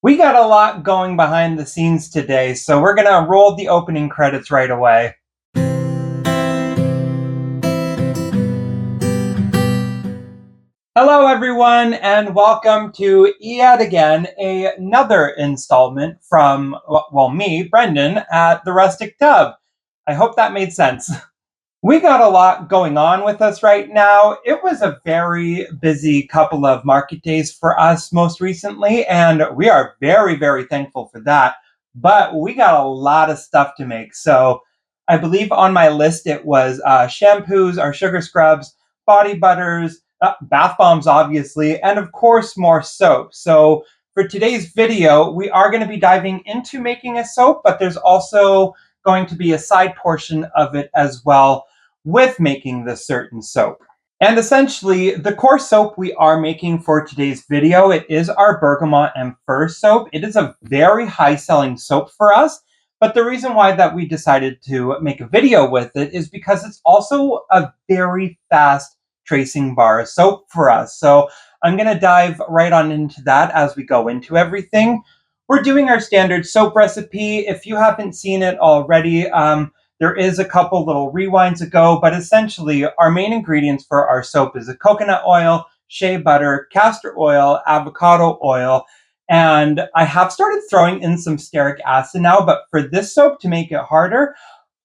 We got a lot going behind the scenes today, so we're gonna roll the opening credits right away. Hello everyone, and welcome to yet again another installment from, me, Brendan, at the Rustic Tub. I hope that made sense. We got a lot going on with us right now. It was a very busy couple of market days for us most recently, and we are very, very thankful for that. But we got a lot of stuff to make. So I believe on my list it was shampoos, our sugar scrubs, body butters, bath bombs, obviously, and of course more soap. So for today's video, we are going to be diving into making a soap, but there's also going to be a side portion of it as well with making this certain soap. And essentially, the core soap we are making for today's video, it is our Bergamot and Fir soap. It is a very high-selling soap for us, but the reason why that we decided to make a video with it is because it's also a very fast tracing bar soap for us. So I'm going to dive right on into that as we go into everything. We're doing our standard soap recipe. If you haven't seen it already, there is a couple little rewinds ago, but essentially our main ingredients for our soap is a coconut oil, shea butter, castor oil, avocado oil, and I have started throwing in some stearic acid now, but for this soap, to make it harder,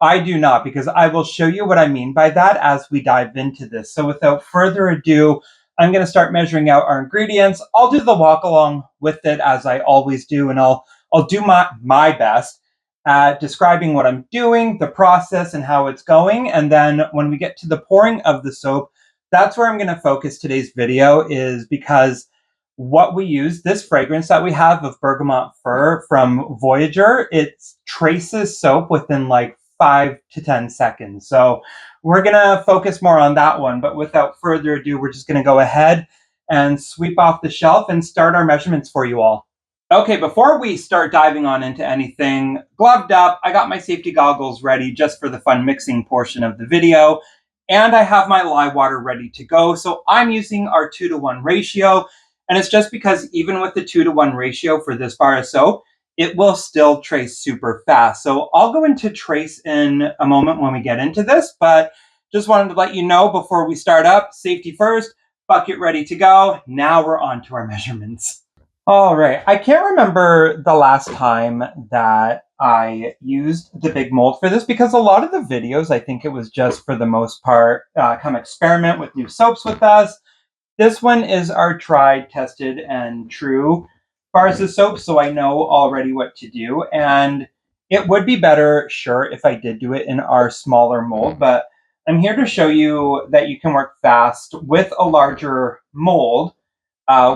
I do not, because I will show you what I mean by that as we dive into this. So without further ado, I'm going to start measuring out our ingredients. I'll do the walk along with it as I always do, and I'll do my best at describing what I'm doing, the process, and how it's going. And then when we get to the pouring of the soap, that's where I'm going to focus today's video, is because what we use, this fragrance that we have of Bergamot Fir from Voyager, it traces soap within like 5 to 10 seconds. So we're going to focus more on that one. But without further ado, we're just going to go ahead and sweep off the shelf and start our measurements for you all. Okay, before we start diving on into anything, gloved up, I got my safety goggles ready just for the fun mixing portion of the video, and I have my lye water ready to go. So I'm using our 2-to-1 ratio, and it's just because even with the 2-to-1 ratio for this bar of soap, it will still trace super fast. So I'll go into trace in a moment when we get into this, but just wanted to let you know before we start up, safety first, bucket ready to go. Now we're on to our measurements. All right, I can't remember the last time that I used the big mold for this, because a lot of the videos, I think it was just for the most part, come experiment with new soaps with us. This one is our tried, tested, and true bars of soap, so I know already what to do. And it would be better, sure, if I did do it in our smaller mold, but I'm here to show you that you can work fast with a larger mold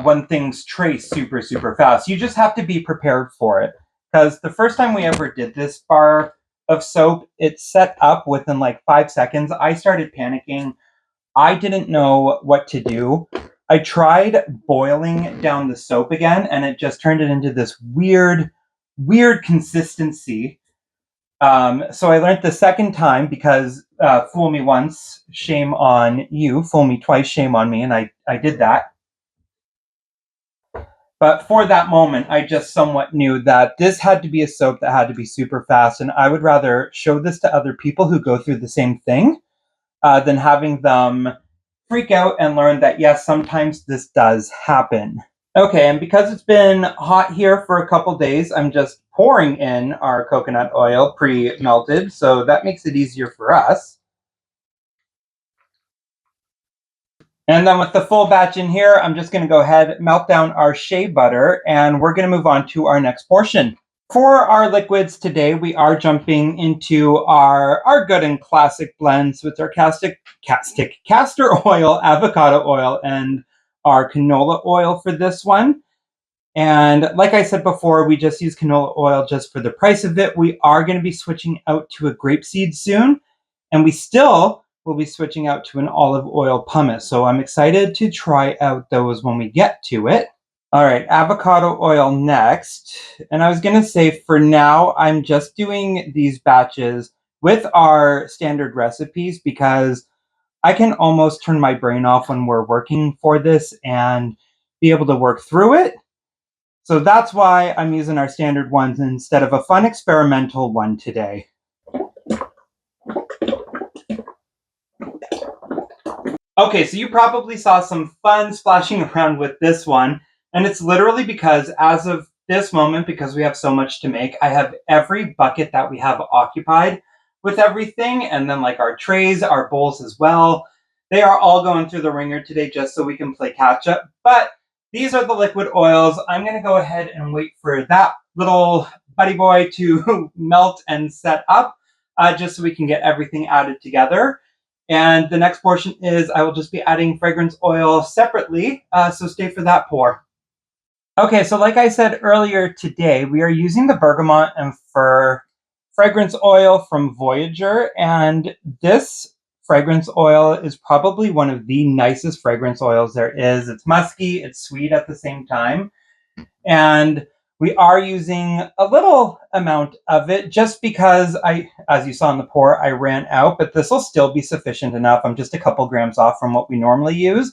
when things trace super, super fast. You just have to be prepared for it. Because the first time we ever did this bar of soap, it set up within like 5 seconds. I started panicking. I didn't know what to do. I tried boiling down the soap again, and it just turned it into this weird consistency. So I learned the second time, because fool me once, shame on you. Fool me twice, shame on me. And I did that. But for that moment, I just somewhat knew that this had to be a soap that had to be super fast, and I would rather show this to other people who go through the same thing than having them freak out and learn that, yes, sometimes this does happen. Okay, and because it's been hot here for a couple days, I'm just pouring in our coconut oil pre-melted, so that makes it easier for us. And then with the full batch in here, I'm just going to go ahead, melt down our shea butter, and we're going to move on to our next portion. For our liquids today, we are jumping into our good and classic blends with our castor oil, avocado oil, and our canola oil for this one. And like I said before, we just use canola oil just for the price of it. We are going to be switching out to a grapeseed soon, and we still will be switching out to an olive oil pumice. So I'm excited to try out those when we get to it. All right, avocado oil next. And I was going to say, for now, I'm just doing these batches with our standard recipes because I can almost turn my brain off when we're working for this and be able to work through it. So that's why I'm using our standard ones instead of a fun experimental one today. Okay, so you probably saw some fun splashing around with this one, and it's literally because as of this moment, because we have so much to make, I have every bucket that we have occupied with everything, and then like our trays, our bowls as well. They are all going through the ringer today just so we can play catch up. But these are the liquid oils. I'm going to go ahead and wait for that little buddy boy to melt and set up just so we can get everything added together. And the next portion is I will just be adding fragrance oil separately, so stay for that pour. Okay, so like I said earlier today, we are using the Bergamot and Fir fragrance oil from Voyager, and this fragrance oil is probably one of the nicest fragrance oils there is. It's musky, it's sweet at the same time, and we are using a little amount of it just because as you saw in the pour, I ran out, but this will still be sufficient enough. I'm just a couple grams off from what we normally use.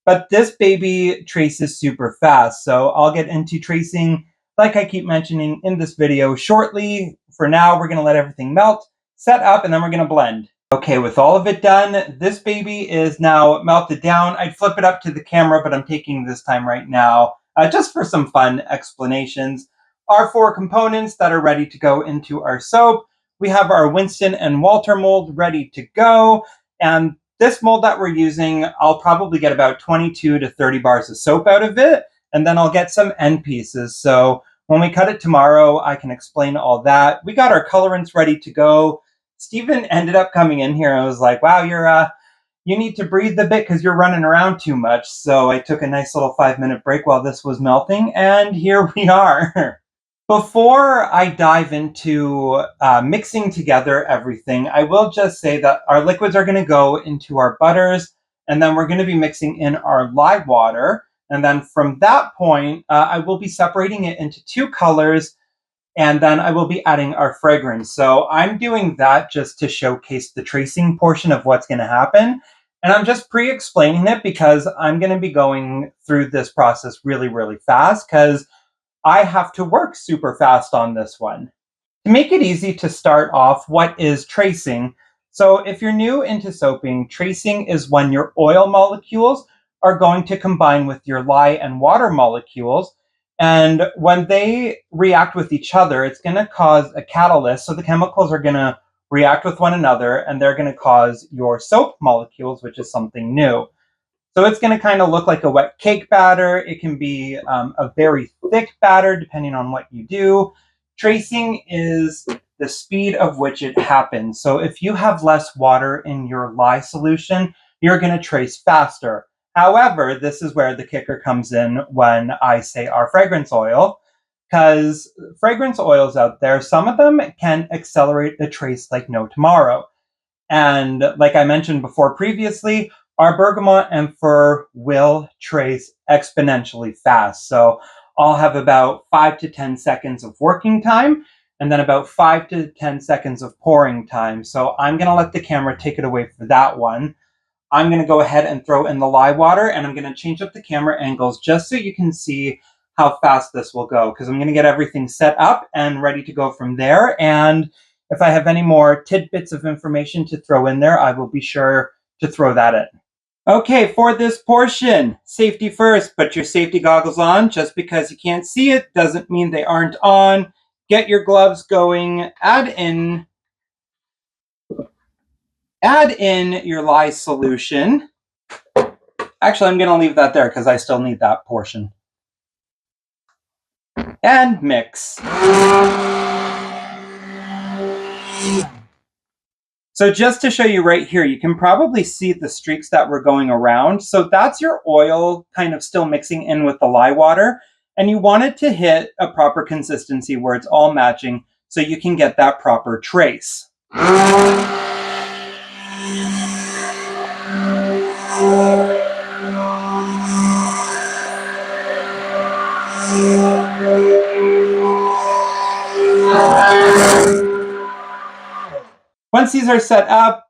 But this baby traces super fast, so I'll get into tracing, like I keep mentioning in this video, shortly. For now, we're going to let everything melt, set up, and then we're going to blend. Okay, with all of it done, this baby is now melted down. I'd flip it up to the camera, but I'm taking this time right now just for some fun explanations. Our 4 components that are ready to go into our soap. We have our Winston and Walter mold ready to go, and this mold that we're using, I'll probably get about 22 to 30 bars of soap out of it, and then I'll get some end pieces. So when we cut it tomorrow, I can explain all that. We got our colorants ready to go. Steven ended up coming in here and was like, wow, you need to breathe a bit because you're running around too much. So I took a nice little 5-minute break while this was melting, and here we are. Before I dive into mixing together everything, I will just say that our liquids are going to go into our butters, and then we're going to be mixing in our lye water. And then from that point, I will be separating it into 2 colors, and then I will be adding our fragrance. So I'm doing that just to showcase the tracing portion of what's going to happen. And I'm just pre-explaining it because I'm going to be going through this process really, really fast because I have to work super fast on this one. To make it easy to start off, what is tracing? So if you're new into soaping, tracing is when your oil molecules are going to combine with your lye and water molecules. And when they react with each other, it's going to cause a catalyst. So the chemicals are going to react with one another, and they're going to cause your soap molecules, which is something new. So it's going to kind of look like a wet cake batter. It can be a very thick batter, depending on what you do. Tracing is the speed of which it happens. So if you have less water in your lye solution, you're going to trace faster. However, this is where the kicker comes in when I say our fragrance oil, because fragrance oils out there, some of them can accelerate the trace like no tomorrow. And like I mentioned before previously, our Bergamot and Fir will trace exponentially fast. So I'll have about 5 to 10 seconds of working time and then about 5 to 10 seconds of pouring time. So I'm going to let the camera take it away for that one. I'm going to go ahead and throw in the lye water, and I'm going to change up the camera angles just so you can see how fast this will go, because I'm going to get everything set up and ready to go from there. And if I have any more tidbits of information to throw in there, I will be sure to throw that in. Okay, for this portion, safety first. Put your safety goggles on. Just because you can't see it doesn't mean they aren't on. Get your gloves going. Add in your lye solution. Actually, I'm going to leave that there because I still need that portion. And mix. So just to show you right here, you can probably see the streaks that were going around. So that's your oil kind of still mixing in with the lye water. And you want it to hit a proper consistency where it's all matching so you can get that proper trace. Once these are set up,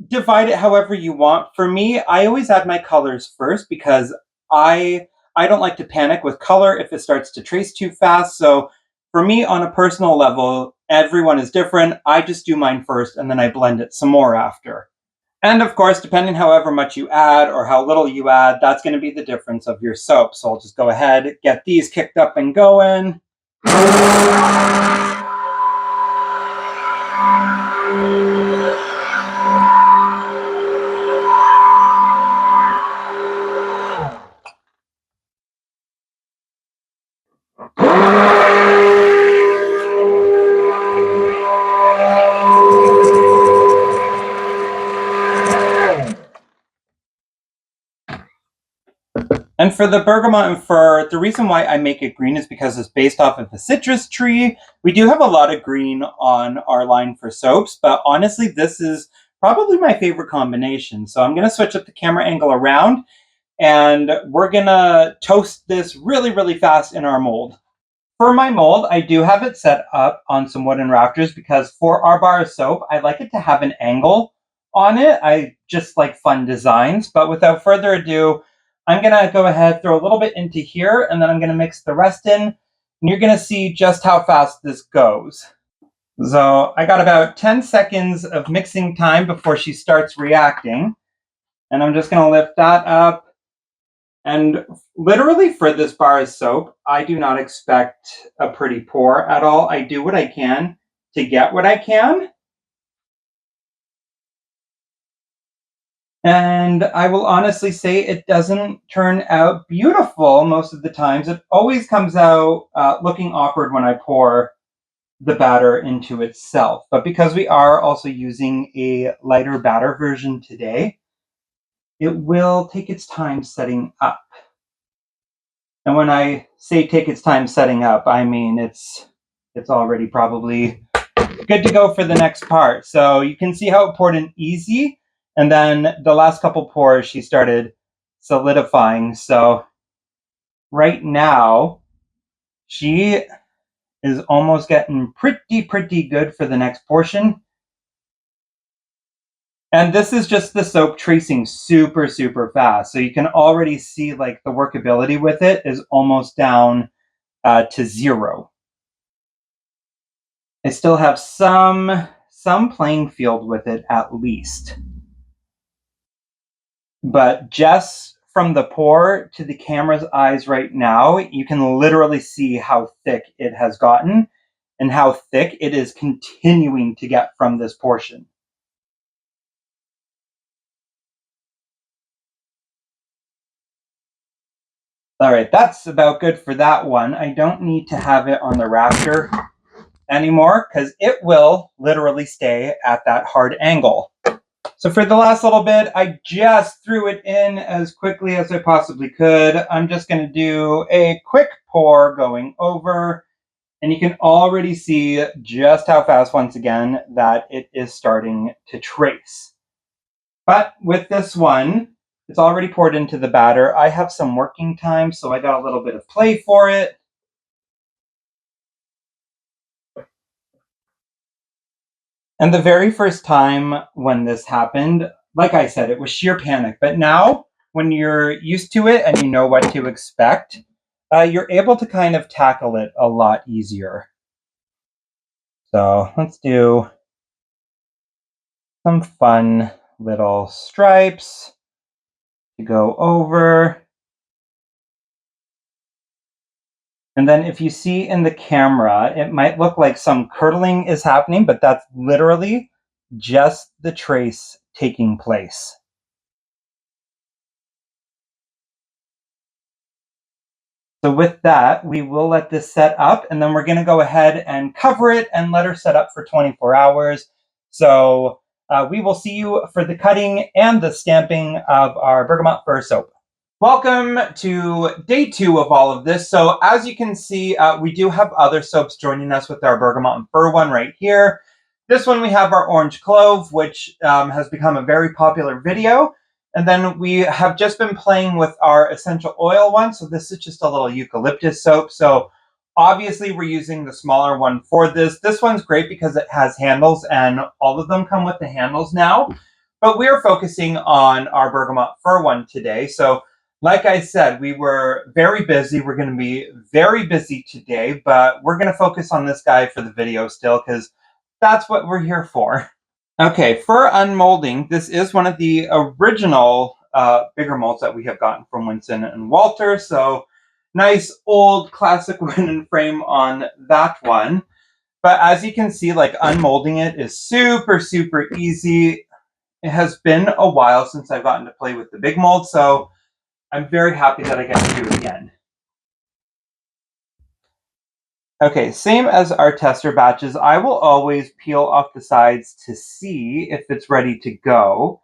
divide it however you want. For me, I always add my colors first because I I don't like to panic with color if it starts to trace too fast. So for me, on a personal level, everyone is different. I just do mine first and then I blend it some more after. And of course, depending however much you add or how little you add, that's going to be the difference of your soap. So I'll just go ahead, get these kicked up and going. And for the Bergamot and Fir, the reason why I make it green is because it's based off of a citrus tree. We do have a lot of green on our line for soaps, but honestly, this is probably my favorite combination. So I'm going to switch up the camera angle around, and we're going to toast this really, really fast in our mold. For my mold, I do have it set up on some wooden rafters because for our bar of soap, I like it to have an angle on it. I just like fun designs, but without further ado, I'm gonna go ahead, throw a little bit into here, and then I'm gonna mix the rest in, and you're gonna see just how fast this goes. So I got about 10 seconds of mixing time before she starts reacting, and I'm just gonna lift that up. And literally for this bar of soap, I do not expect a pretty pour at all. I do what I can to get what I can. And I will honestly say it doesn't turn out beautiful most of the times. It always comes out looking awkward when I pour the batter into itself. But because we are also using a lighter batter version today, it will take its time setting up. And when I say take its time setting up, I mean it's already probably good to go for the next part. So you can see how it poured in easy. And then the last couple pours, she started solidifying. So right now, she is almost getting pretty good for the next portion. And this is just the soap tracing super fast. So you can already see like the workability with it is almost down to 0. I still have some playing field with it at least. But just from the pour to the camera's eyes right now, you can literally see how thick it has gotten and how thick it is continuing to get from this portion. All right, that's about good for that one. I don't need to have it on the rafter anymore because it will literally stay at that hard angle. So for the last little bit, I just threw it in as quickly as I possibly could. I'm just going to do a quick pour going over, and you can already see just how fast, once again, that it is starting to trace. But with this one, it's already poured into the batter. I have some working time, so I got a little bit of play for it. And the very first time when this happened, like I said, it was sheer panic. But now, when you're used to it and you know what to expect, you're able to kind of tackle it a lot easier. So let's do some fun little stripes to go over. And then if you see in the camera, it might look like some curdling is happening, but that's literally just the trace taking place. So with that, we will let this set up, and then we're going to go ahead and cover it and let her set up for 24 hours. So we will see you for the cutting and the stamping of our Bergamot Fir soap. Welcome to day 2 of all of this. So as you can see, we do have other soaps joining us with our Bergamot and Fir one right here. This one we have our Orange Clove, which has become a very popular video. And then we have just been playing with our essential oil one. So this is just a little eucalyptus soap. So obviously we're using the smaller one for this. This one's great because it has handles, and all of them come with the handles now. But we're focusing on our Bergamot Fir one today. So Like I said, we were very busy. We're going to be very busy today, but we're going to focus on this guy for the video still because that's what we're here for. Okay, for unmolding, this is one of the original bigger molds that we have gotten from Winston and Walter. So nice old classic wooden frame on that one. But as you can see, like unmolding it is super, super easy. It has been a while since I've gotten to play with the big mold, so I'm very happy that I get to do it again. Okay, same as our tester batches, I will always peel off the sides to see if it's ready to go.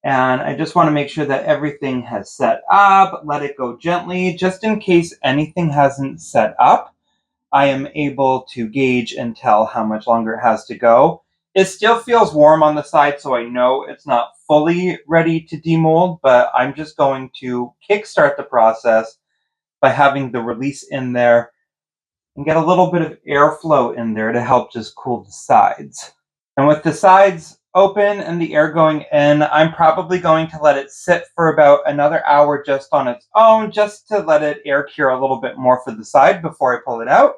And I just want to make sure that everything has set up, let it go gently, just in case anything hasn't set up. I am able to gauge and tell how much longer it has to go. It still feels warm on the side, so I know it's not fully ready to demold, but I'm just going to kickstart the process by having the release in there and get a little bit of airflow in there to help just cool the sides. And with the sides open and the air going in, I'm probably going to let it sit for about another hour just on its own, just to let it air cure a little bit more for the side before I pull it out.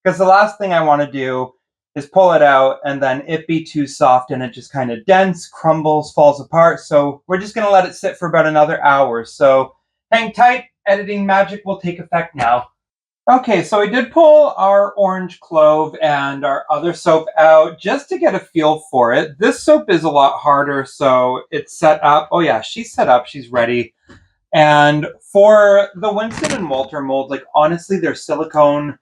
Because the last thing I want to do is pull it out and then it be too soft and it just kind of dents, crumbles, falls apart. So we're just going to let it sit for about another hour. So hang tight, editing magic will take effect now. Okay, so I did pull our orange clove and our other soap out just to get a feel for it. This soap is a lot harder, so it's set up. Oh yeah, she's set up, she's ready. And for the Winston and Walter mold, like honestly, their silicone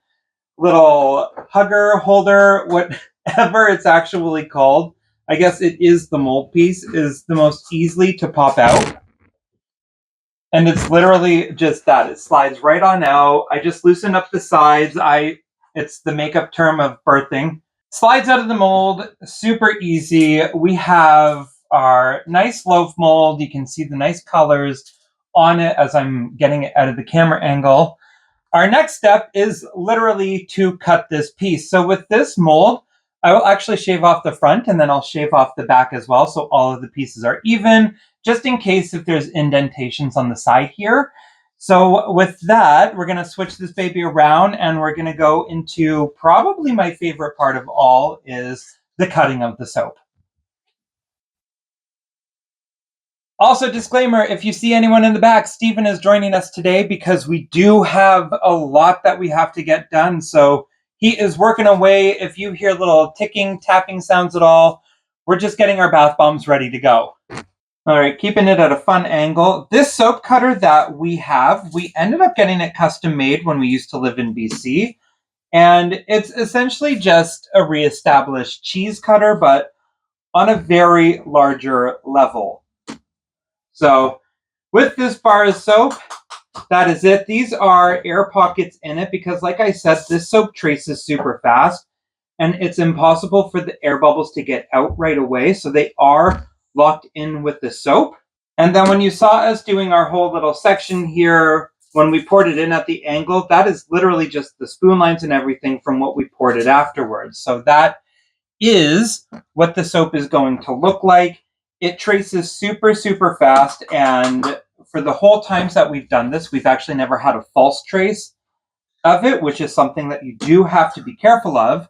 little hugger holder, whatever it's actually called, I guess it is the mold piece, is the most easily to pop out. And it's literally just that. It slides right on out. I just loosen up the sides. It's the makeup term of birthing. Slides out of the mold, super easy. We have our nice loaf mold. You can see the nice colors on it as I'm getting it out of the camera angle. Our next step is literally to cut this piece. So with this mold, I will actually shave off the front and then I'll shave off the back as well, so all of the pieces are even, just in case if there's indentations on the side here. So with that, we're going to switch this baby around and we're going to go into probably my favorite part of all, is the cutting of the soap. Also, disclaimer, if you see anyone in the back, Stephen is joining us today because we do have a lot that we have to get done. So he is working away. If you hear little ticking, tapping sounds at all, we're just getting our bath bombs ready to go. All right, keeping it at a fun angle. This soap cutter that we have, we ended up getting it custom made when we used to live in BC. And it's essentially just a reestablished cheese cutter, but on a very larger level. So with this bar of soap, that is it. These are air pockets in it because, like I said, this soap traces super fast and it's impossible for the air bubbles to get out right away. So they are locked in with the soap. And then when you saw us doing our whole little section here, when we poured it in at the angle, that is literally just the spoon lines and everything from what we poured it afterwards. So that is what the soap is going to look like. It traces super, super fast. And for the whole times that we've done this, we've actually never had a false trace of it, which is something that you do have to be careful of.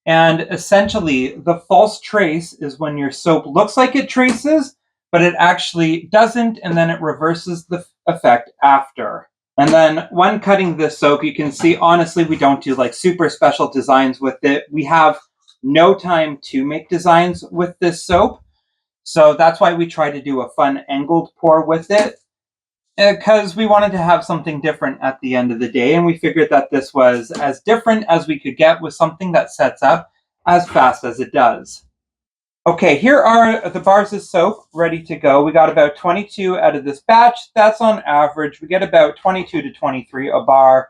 And essentially, the false trace is when your soap looks like it traces, but it actually doesn't, and then it reverses the effect after. And then when cutting this soap, you can see, honestly, we don't do like super special designs with it. We have no time to make designs with this soap. So that's why we try to do a fun angled pour with it, because we wanted to have something different at the end of the day. And we figured that this was as different as we could get with something that sets up as fast as it does. Okay, here are the bars of soap ready to go. We got about 22 out of this batch. That's on average. We get about 22 to 23 a bar.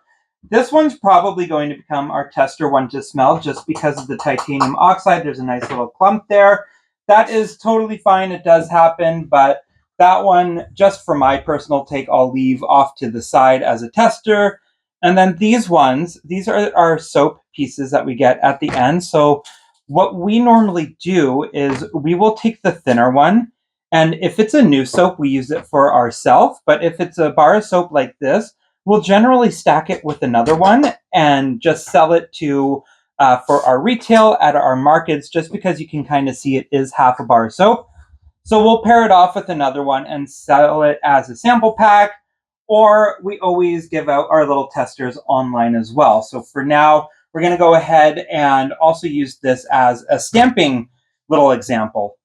This one's probably going to become our tester one to smell just because of the titanium oxide. There's a nice little clump there. That is totally fine. It does happen, but that one, just for my personal take, I'll leave off to the side as a tester. And then these ones, these are our soap pieces that we get at the end. So what we normally do is we will take the thinner one And if it's a new soap, we use it for ourselves. But if it's a bar of soap like this, we'll generally stack it with another one and just sell it to for our retail at our markets, just because you can kind of see it is half a bar of soap. So we'll pair it off with another one and sell it as a sample pack, or we always give out our little testers online as well. So for now, we're going to go ahead and also use this as a stamping little example.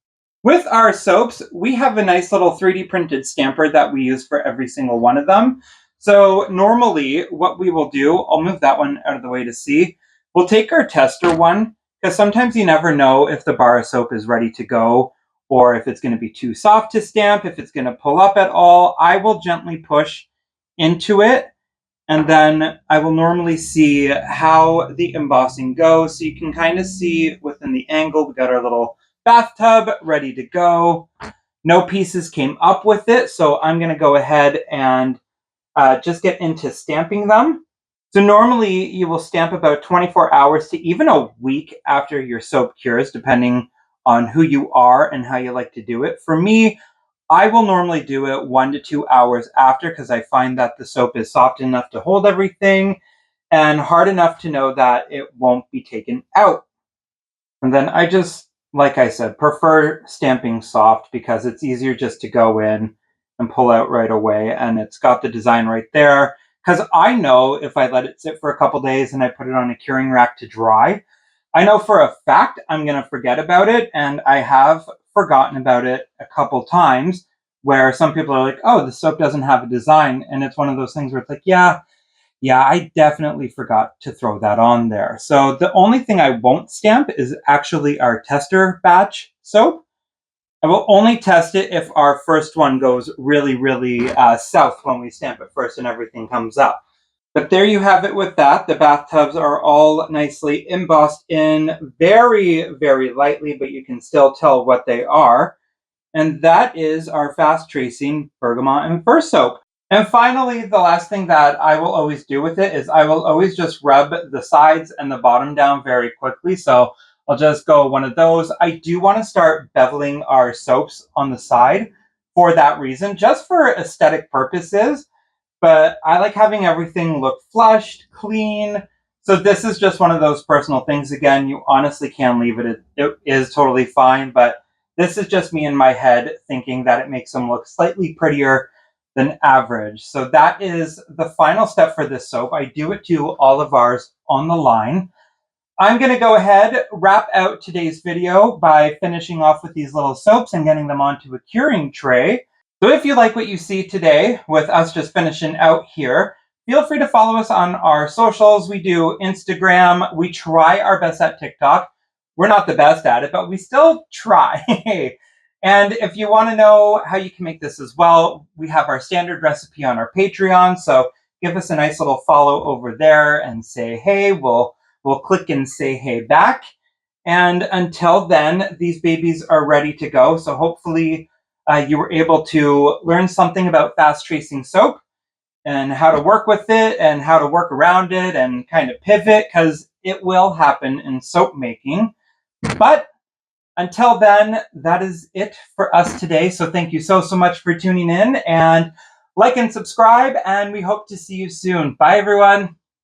With our soaps, we have a nice little 3D printed stamper that we use for every single one of them. So normally what we will do, I'll move that one out of the way to see. We'll take our tester one, because sometimes you never know if the bar of soap is ready to go, or if it's going to be too soft to stamp, if it's going to pull up at all. I will gently push into it, and then I will normally see how the embossing goes. So you can kind of see within the angle, we got our little bathtub ready to go. No pieces came up with it, so I'm going to go ahead and just get into stamping them. So normally you will stamp about 24 hours to even a week after your soap cures, depending on who you are and how you like to do it. For me, I will normally do it 1 to 2 hours after, because I find that the soap is soft enough to hold everything and hard enough to know that it won't be taken out. And then I just, like I said, prefer stamping soft because it's easier just to go in and pull out right away. And it's got the design right there. Because I know if I let it sit for a couple days and I put it on a curing rack to dry, I know for a fact I'm going to forget about it. And I have forgotten about it a couple times, where some people are like, oh, the soap doesn't have a design. And it's one of those things where it's like, yeah, I definitely forgot to throw that on there. So the only thing I won't stamp is actually our tester batch soap. I will only test it if our first one goes really, really south when we stamp it first and everything comes up. But there you have it with that. The bathtubs are all nicely embossed in very, very lightly, but you can still tell what they are. And that is our fast tracing Bergamot and Fir soap. And finally, the last thing that I will always do with it is I will always just rub the sides and the bottom down very quickly. So I'll just go one of those. I do want to start beveling our soaps on the side for that reason, just for aesthetic purposes. But I like having everything look flushed, clean. So this is just one of those personal things. Again, you honestly can leave it. It is totally fine, but this is just me in my head thinking that it makes them look slightly prettier than average. So that is the final step for this soap. I do it to all of ours on the line. I'm going to go ahead, wrap out today's video by finishing off with these little soaps and getting them onto a curing tray. So if you like what you see today with us just finishing out here, feel free to follow us on our socials. We do Instagram. We try our best at TikTok. We're not the best at it, but we still try. And if you want to know how you can make this as well, we have our standard recipe on our Patreon. So give us a nice little follow over there and say hey. We'll click and say hey back. And until then, these babies are ready to go. So hopefully you were able to learn something about fast tracing soap and how to work with it and how to work around it and kind of pivot, because it will happen in soap making. But until then, that is it for us today. So thank you so much for tuning in, and like and subscribe, and we hope to see you soon. Bye, everyone.